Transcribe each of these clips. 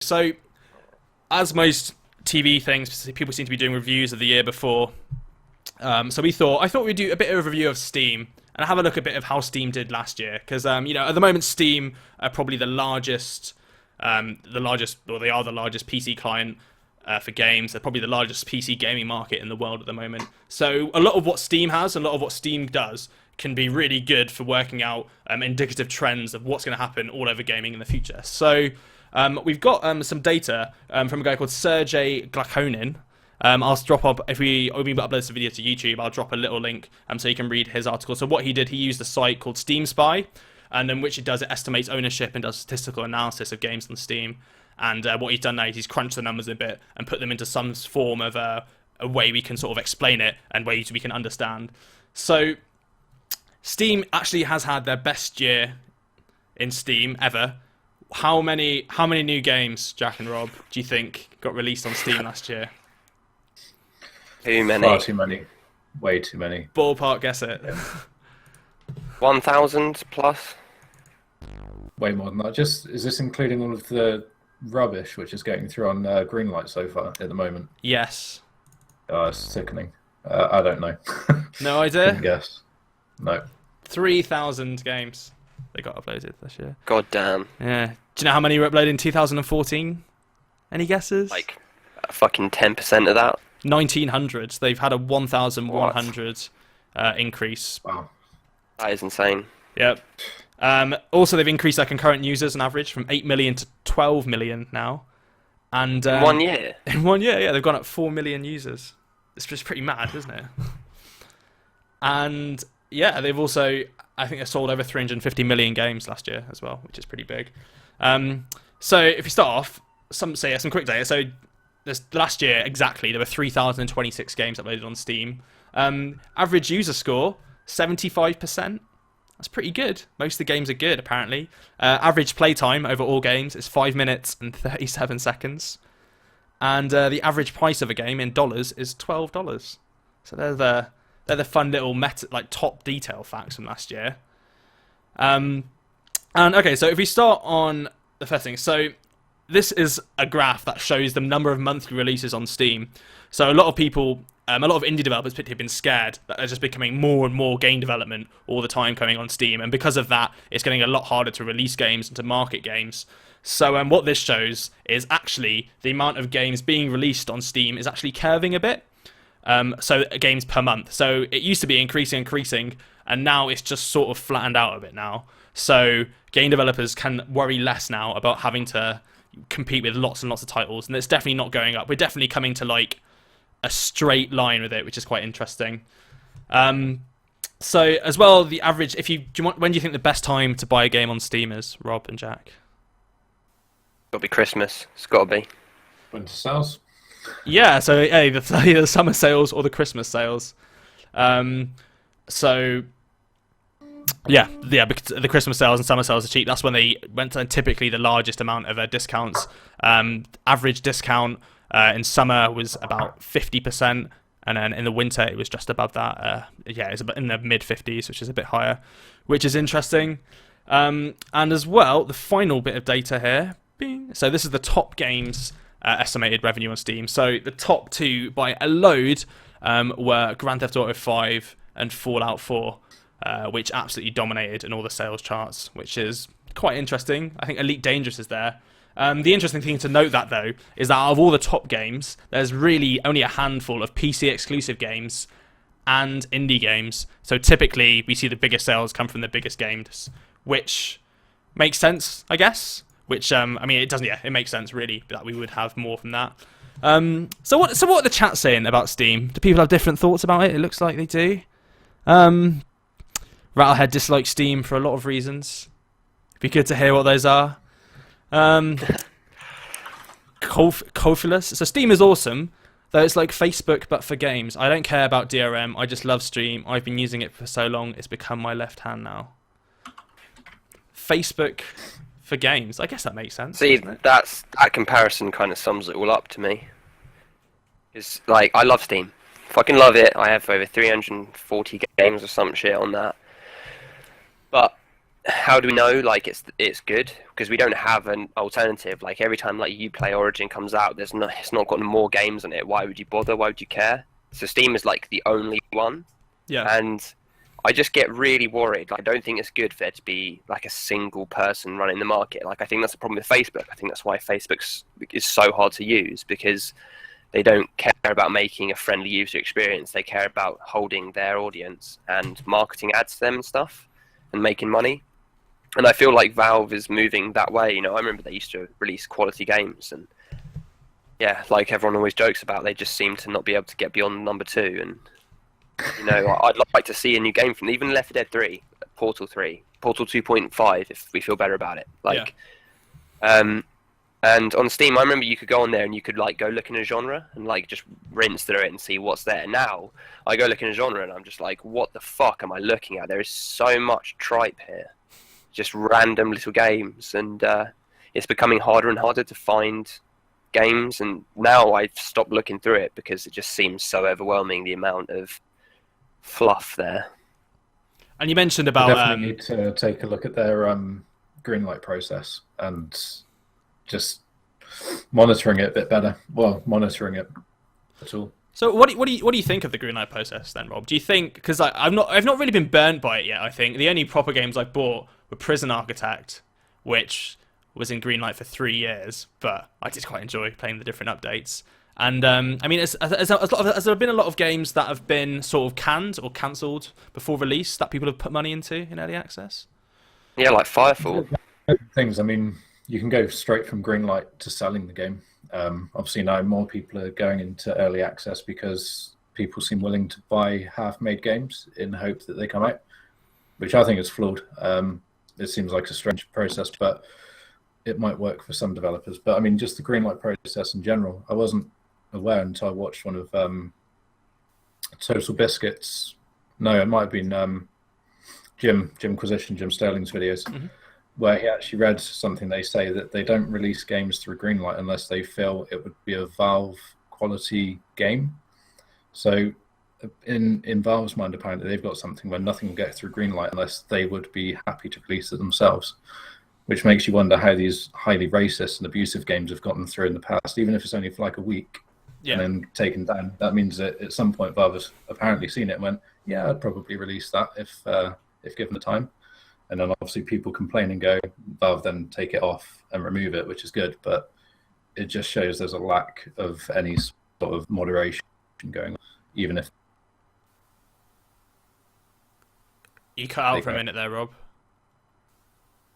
So, as most TV things, people seem to be doing reviews of the year before. So I thought we'd do a bit of a review of Steam and have a look a bit of how Steam did last year. Because, at the moment, Steam are probably or they are the largest PC client for games. They're probably the largest PC gaming market in the world at the moment. So a lot of what Steam has, a lot of what Steam does, can be really good for working out indicative trends of what's going to happen all over gaming in the future. So we've got some data from a guy called Sergey Glakonin. I'll drop up, if we upload this video to YouTube, I'll drop a little link so you can read his article. So what he did, he used a site called Steam Spy, and then which it does, it estimates ownership and does statistical analysis of games on Steam. And what he's done now is he's crunched the numbers a bit and put them into some form of a way we can sort of explain it and ways we can understand. So Steam actually has had their best year in Steam ever. How many new games, Jack and Rob, do you think got released on Steam last year? Too many. Far too many. Way too many. Ballpark, guess it. 1,000 plus. Way more than that. Is this including all of the rubbish which is getting through on Greenlight so far at the moment? Yes. Oh, it's sickening. I don't know. No idea? Couldn't guess. No. 3,000 games they got uploaded this year. God damn. Yeah. Do you know how many were uploaded in 2014? Any guesses? Like, fucking 10% of that. 1,900. They've had a 1,100 increase. Wow. That is insane. Yep. Also, they've increased their concurrent users on average from 8 million to 12 million now. And In 1 year? In 1 year, yeah, they've gone up 4 million users. It's just pretty mad, isn't it? And yeah, they've also, I think they sold over 350 million games last year as well, which is pretty big. So if you start off, some quick data. So this last year exactly, there were 3,026 games uploaded on Steam. Average user score 75%. That's pretty good. Most of the games are good, apparently. Average playtime over all games is 5 minutes and 37 seconds. And the average price of a game in dollars is $12. So they're the fun little top detail facts from last year. And okay, so if we start on the first thing, so this is a graph that shows the number of monthly releases on Steam. So a lot of people, a lot of indie developers particularly have been scared that there's just becoming more and more game development all the time coming on Steam, and because of that, it's getting a lot harder to release games and to market games. So what this shows is actually the amount of games being released on Steam is actually curving a bit. So games per month. So it used to be increasing, and now it's just sort of flattened out a bit now. So game developers can worry less now about having to compete with lots and lots of titles, and it's definitely not going up. We're definitely coming to like a straight line with it, which is quite interesting. So as well, the average, when do you think the best time to buy a game on Steam is, Rob and Jack? Gotta be Christmas. It's gotta be. Winter sales. Yeah, so either the summer sales or the Christmas sales. So yeah, because the Christmas sales and summer sales are cheap. That's when they went to typically the largest amount of discounts. Average discount in summer was about 50%, and then in the winter it was just above that. It's about in the mid 50s, which is a bit higher, which is interesting. And as well, the final bit of data here. Bing. So this is the top games estimated revenue on Steam. So the top two by a load were Grand Theft Auto 5 and Fallout 4, which absolutely dominated in all the sales charts, which is quite interesting. I think Elite Dangerous is there. The interesting thing to note that though is that out of all the top games, there's really only a handful of PC exclusive games and indie games. So typically we see the biggest sales come from the biggest games, which makes sense, I guess. Which it doesn't. Yeah, it makes sense really that we would have more from that. So what are the chat saying about Steam? Do people have different thoughts about it? It looks like they do. Rattlehead dislikes Steam for a lot of reasons. It'd be good to hear what those are. Cofulus. So Steam is awesome, though it's like Facebook but for games. I don't care about DRM. I just love Steam. I've been using it for so long. It's become my left hand now. Facebook for games. I guess that makes sense. See, that comparison kind of sums it all up to me. It's like, I love Steam. Fucking love it. I have over 340 games or some shit on that. But how do we know like it's good? Because we don't have an alternative. Like every time like you play Origin comes out, it's not got more games on it. Why would you bother? Why would you care? So Steam is like the only one, Yeah. and I just get really worried. Like, I don't think it's good for there to be like a single person running the market. Like I think that's the problem with Facebook. I think that's why Facebook is so hard to use, because they don't care about making a friendly user experience. They care about holding their audience and marketing ads to them and stuff and making money. And I feel like Valve is moving that way. You know, I remember they used to release quality games, and yeah, like everyone always jokes about, they just seem to not be able to get beyond number 2. And you know, I'd like to see a new game from them. Even Left 4 Dead 3, Portal 3, Portal 2.5, if we feel better about it. Like, and on Steam, I remember you could go on there and you could like go look in a genre and like just rinse through it and see what's there. Now I go look in a genre and I'm just like, what the fuck am I looking at? There is so much tripe here, just random little games, and it's becoming harder and harder to find games. And now I've stopped looking through it because it just seems so overwhelming, the amount of fluff there. And you mentioned We about definitely need to take a look at their greenlight process and just monitoring it a bit better. Well, monitoring it at all. So what do you think of the greenlight process then, Rob? Do you think, because I've not really been burnt by it yet. I think the only proper games I bought were Prison Architect, which was in greenlight for 3 years, but I did quite enjoy playing the different updates. And I mean, has there been a lot of games that have been sort of canned or cancelled before release that people have put money into in early access? Yeah, like Firefall. Things. I mean, you can go straight from greenlight to selling the game. Obviously, now more people are going into early access because people seem willing to buy half-made games in the hope that they come out, which I think is flawed. It seems like a strange process, but it might work for some developers. But I mean, just the greenlight process in general, I wasn't aware until I watched one of Total Biscuits. No, it might have been Jim Sterling's videos, where he actually read something. They say that they don't release games through greenlight unless they feel it would be a Valve quality game. So in Valve's mind, apparently they've got something where nothing will get through greenlight unless they would be happy to release it themselves, which makes you wonder how these highly racist and abusive games have gotten through in the past, even if it's only for like a week and then taken down. That means that at some point Valve has apparently seen it and went, yeah, I'd probably release that if given the time. And then obviously people complain and go, Valve then take it off and remove it, which is good, but it just shows there's a lack of any sort of moderation going on, even if... You cut out for a minute there, Rob.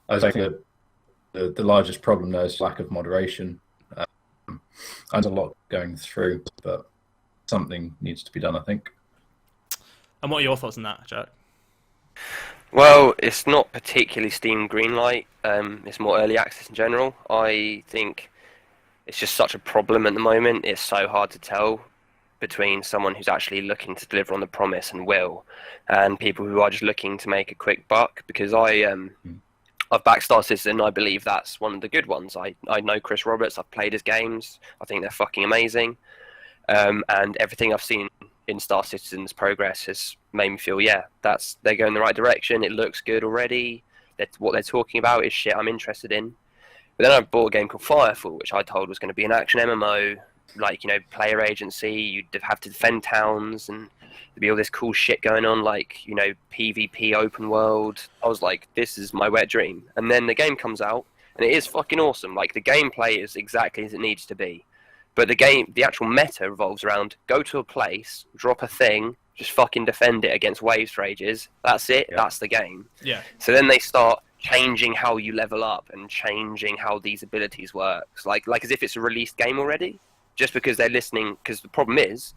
I think that the largest problem there is lack of moderation. There's a lot going through, but something needs to be done, I think. And what are your thoughts on that, Jack? Well, it's not particularly Steam Greenlight. It's more early access in general. I think it's just such a problem at the moment. It's so hard to tell between someone who's actually looking to deliver on the promise and will, and people who are just looking to make a quick buck. Because I've backed Star Citizen. I believe that's one of the good ones. I know Chris Roberts. I've played his games. I think they're fucking amazing. And everything I've seen in Star Citizen's progress has made me feel, yeah, they're going the right direction. It looks good already. What they're talking about is shit I'm interested in. But then I bought a game called Firefall, which I told was going to be an action MMO, like, you know, player agency. You'd have to defend towns, and there'd be all this cool shit going on, like, you know, PvP open world. I was like, this is my wet dream. And then the game comes out, and it is fucking awesome. Like, the gameplay is exactly as it needs to be. But the actual meta revolves around go to a place, drop a thing, just fucking defend it against waves for ages. That's it. Yeah. That's the game. Yeah. So then they start changing how you level up and changing how these abilities work. Like as if it's a released game already, just because they're listening. Because the problem is,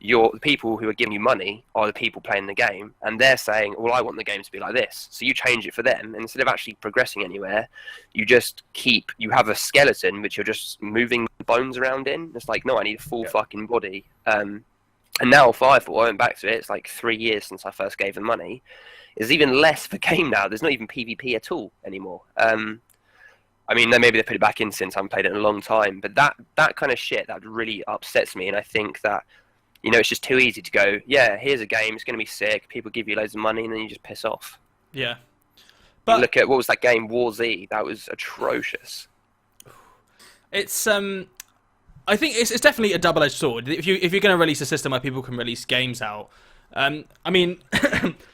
the people who are giving you money are the people playing the game, and they're saying, well, I want the game to be like this. So you change it for them, and instead of actually progressing anywhere, you have a skeleton which you're just moving bones around in. It's like, no, I need a full fucking body. And now Firefall, I went back to it, it's like 3 years since I first gave them money. There's even less of a game now. There's not even PvP at all anymore. I mean, maybe they put it back in since I haven't played it in a long time, but that kind of shit, that really upsets me. And I think that, you know, it's just too easy to go, yeah, here's a game, it's going to be sick, people give you loads of money, and then you just piss off. Yeah. You But look at, what was that game, War Z? That was atrocious. it's I think it's definitely a double-edged sword. If you're going to release a system where people can release games out, I mean,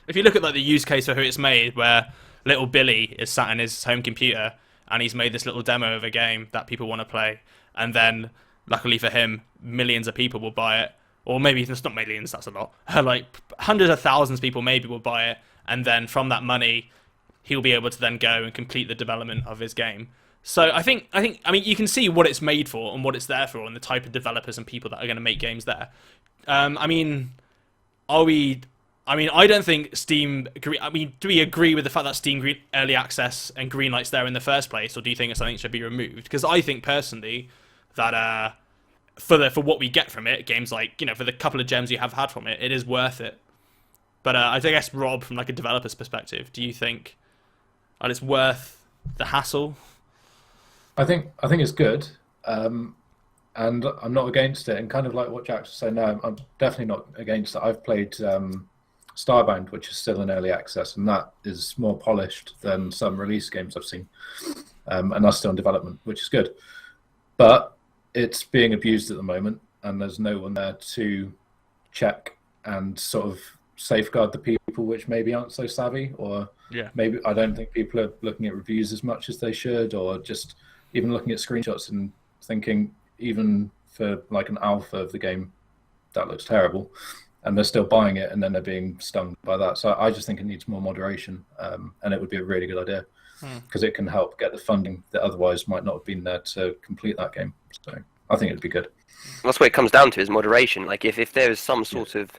if you look at like the use case for who it's made, where little Billy is sat in his home computer and he's made this little demo of a game that people want to play, and then luckily for him, millions of people will buy it, or maybe it's not millions, that's a lot, like hundreds of thousands of people maybe will buy it, and then from that money, he'll be able to then go and complete the development of his game. So I mean, you can see what it's made for and what it's there for, and the type of developers and people that are going to make games there. I mean, I don't think Steam. I mean, do we agree with the fact that Steam Early Access and Greenlight's there in the first place, or do you think it's something that should be removed? Because I think personally that for what we get from it, games like, for the couple of gems you have had from it, it is worth it. But I guess, Rob, from like a developer's perspective, do you think that it's worth the hassle? I think it's good, and I'm not against it. And kind of like what Jack was saying, no, I'm definitely not against it. I've played Starbound, which is still in early access, and that is more polished than some release games I've seen, and that's still in development, which is good. But it's being abused at the moment, and there's no one there to check and sort of safeguard the people which maybe aren't so savvy, or maybe I don't think people are looking at reviews as much as they should, or just even looking at screenshots and thinking, even for like an alpha of the game, that looks terrible, and they're still buying it, and then they're being stung by that. So I just think it needs more moderation, and it would be a really good idea, because it can help get the funding that otherwise might not have been there to complete that game. So I think it'd be good. That's what it comes down to, is moderation. Like if there is some sort of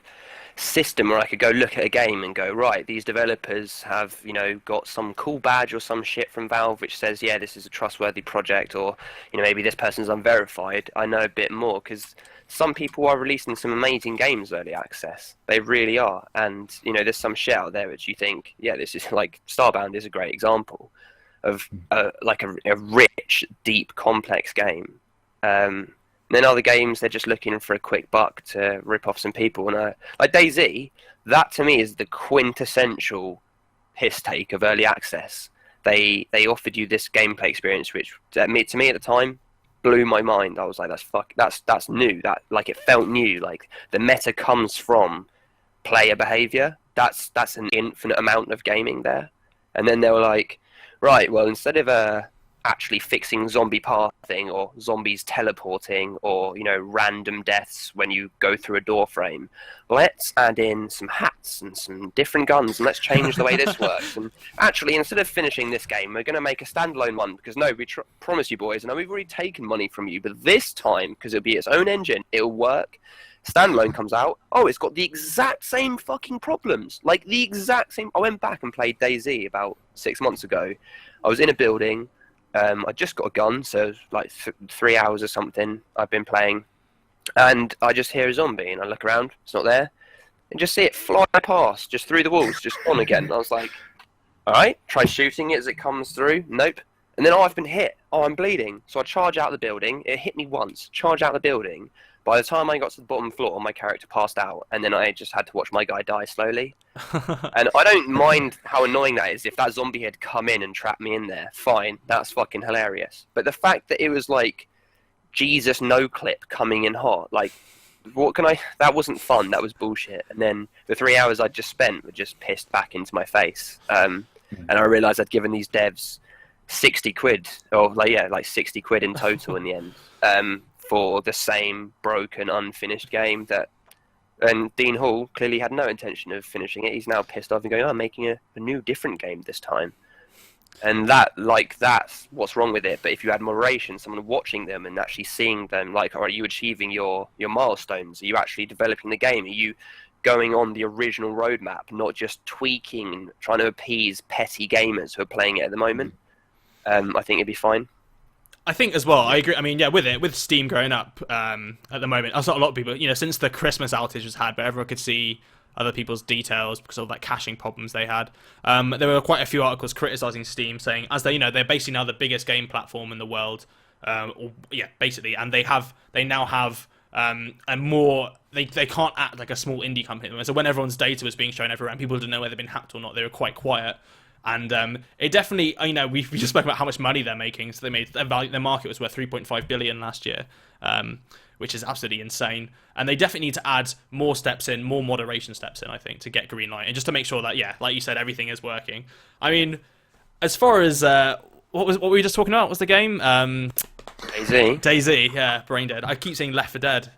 system where I could go look at a game and go, right, these developers have, got some cool badge or some shit from Valve which says, yeah, this is a trustworthy project, or, maybe this person's unverified, I know a bit more, because some people are releasing some amazing games early access. They really are. And, there's some shit out there which you think, yeah, this is like, Starbound is a great example of like a rich, deep, complex game. Then other games, they're just looking for a quick buck to rip off some people. And like DayZ, that to me is the quintessential piss take of early access. They offered you this gameplay experience, which to me at the time blew my mind. I was like, that's new. That, like, it felt new. Like the meta comes from player behavior. That's an infinite amount of gaming there. And then they were like, right, well, instead of actually fixing zombie pathing or zombies teleporting or random deaths when you go through a door frame, let's add in some hats and some different guns, and let's change the way this works. And actually, instead of finishing this game, we're going to make a standalone one, because no, we promise you boys, and we've already taken money from you, but this time, because it'll be its own engine, it'll work. Standalone comes out, it's got the exact same fucking problems, like the exact same. I went back and played DayZ about 6 months ago. I was in a building. I just got a gun, so it was like 3 hours or something I've been playing, and I just hear a zombie, and I look around, it's not there, and just see it fly past, just through the walls, just on again. And I was like, alright, try shooting it as it comes through, nope. And then, I've been hit, I'm bleeding, so I charge out of the building, it hit me once, charge out of the building. By the time I got to the bottom floor, my character passed out, and then I just had to watch my guy die slowly. And I don't mind how annoying that is. If that zombie had come in and trapped me in there, fine, that's fucking hilarious. But the fact that it was like Jesus no clip coming in hot, like, that wasn't fun, that was bullshit. And then the 3 hours I'd just spent were just pissed back into my face. And I realised I'd given these devs 60 quid, or like 60 quid in total in the end. For the same broken, unfinished game and Dean Hall clearly had no intention of finishing it. He's now pissed off and going, I'm making a new, different game this time. And that's what's wrong with it. But if you had moderation, someone watching them and actually seeing them, like, are you achieving your milestones? Are you actually developing the game? Are you going on the original roadmap, not just tweaking and trying to appease petty gamers who are playing it at the moment? I think it'd be fine. I think as well, I agree. I mean, yeah, with Steam growing up at the moment, that's not a lot of people, since the Christmas outage was had, but everyone could see other people's details because of like caching problems they had. There were quite a few articles criticizing Steam, saying as they're basically now the biggest game platform in the world, basically, and they now have a more they can't act like a small indie company. So when everyone's data was being shown everywhere and people didn't know whether they'd been hacked or not, they were quite quiet. And it definitely, we just spoke about how much money they're making. So their market was worth 3.5 billion last year, which is absolutely insane. And they definitely need to add more steps in, more moderation steps in, I think, to get green light, and just to make sure that, yeah, like you said, everything is working. I mean, as far as what were we just talking about? What was the game? DayZ. DayZ, yeah, brain dead. I keep saying Left 4 Dead.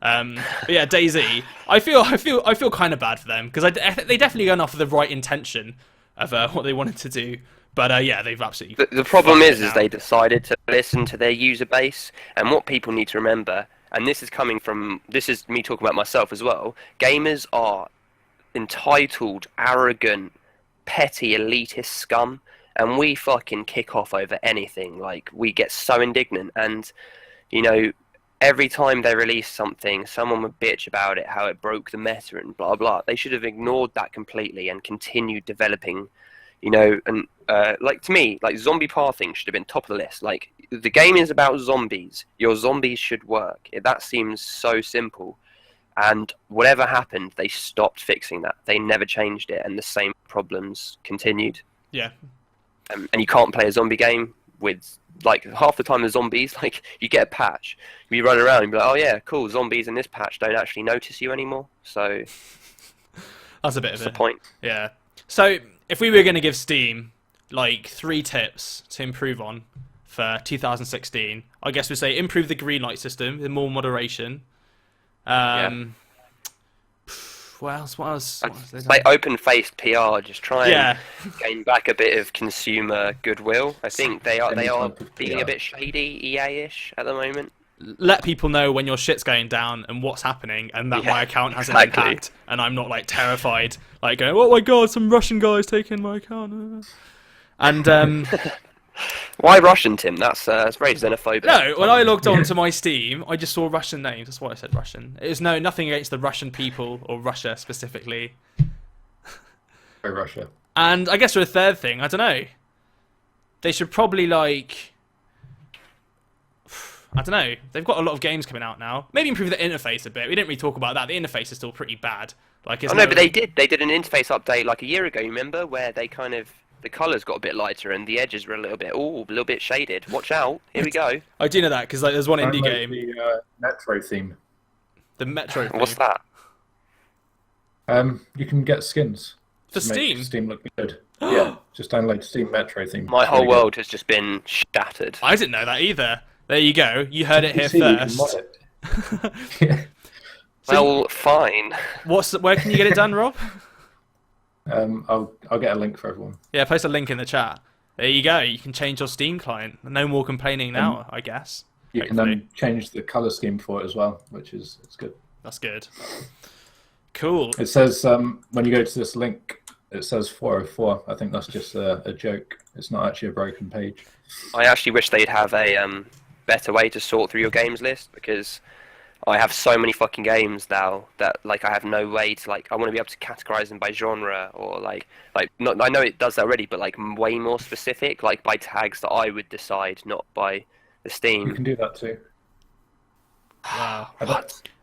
But yeah, DayZ. I feel kind of bad for them because they definitely gone off with the right intention of what they wanted to do. But yeah, they've absolutely. The problem is they decided to listen to their user base, and what people need to remember, and this is me talking about myself as well. Gamers are entitled, arrogant, petty, elitist scum, and we fucking kick off over anything. Like, we get so indignant, and every time they release something, someone would bitch about it, how it broke the meta and blah blah. They should have ignored that completely and continued developing. And like, to me, like, zombie pathing should have been top of the list. Like, the game is about zombies. Your zombies should work. That seems so simple. And whatever happened, they stopped fixing that. They never changed it, and the same problems continued. Yeah. And you can't play a zombie game with, like, half the time the zombies, like, you get a patch, you run around and be like, oh yeah, cool, zombies in this patch don't actually notice you anymore. So that's a bit of the point. Yeah. So if we were going to give Steam like 3 tips to improve on for 2016, I guess we'd say improve the green light system, with more moderation. What else? It's like open-faced PR, just try and gain back a bit of consumer goodwill. I think they are being a bit shady, EA-ish at the moment. Let people know when your shit's going down and what's happening, and that my account hasn't been hacked, and I'm not like terrified, like going, oh my god, some Russian guy's taking my account. And why Russian, Tim? That's very xenophobic. No, when I logged on to my Steam, I just saw Russian names. That's why I said Russian. It was nothing against the Russian people or Russia specifically. Or Russia. And I guess for a third thing, I don't know. They should probably I don't know. They've got a lot of games coming out now. Maybe improve the interface a bit. We didn't really talk about that. The interface is still pretty bad. Like, but they did an interface update like a year ago. You remember, where they kind of, the colours got a bit lighter and the edges were a little bit shaded. Watch out! Here we go. I do know that because there's one indie game. The Metro theme. The Metro theme. What's that? You can get skins for Steam. Make Steam look good. Yeah, just download Steam Metro theme. My whole world has just been shattered. I didn't know that either. There you go. You heard it here first. Yeah. Well, fine. Where can you get it done, Rob? I'll get a link for everyone. Yeah, post a link in the chat. There you go. You can change your Steam client. No more complaining now, I guess. You can then change the color scheme for it as well, which is good. That's good. Cool. It says when you go to this link, it says 404. I think that's just a joke. It's not actually a broken page. I actually wish they'd have a better way to sort through your games list, because I have so many fucking games now that, like, I have no way to, like, I want to be able to categorize them by genre, or not, I know it does that already, but like way more specific, like by tags that I would decide, not by the Steam. You can do that too. Wow.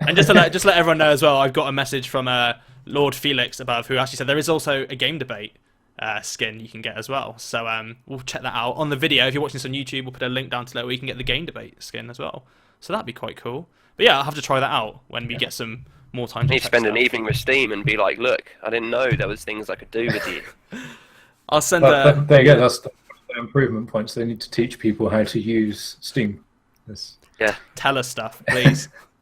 And just to let everyone know as well, I've got a message from Lord Felix above, who actually said there is also a game debate skin you can get as well. So we'll check that out on the video. If you're watching this on YouTube, we'll put a link down below where you can get the game debate skin as well. So that'd be quite cool. But yeah, I'll have to try that out when we get some more time to need to spend an evening with Steam and be like, look, I didn't know there was things I could do with you. I'll send there you go, that's the improvement points. They need to teach people how to use Steam. Yeah. Tell us stuff, please.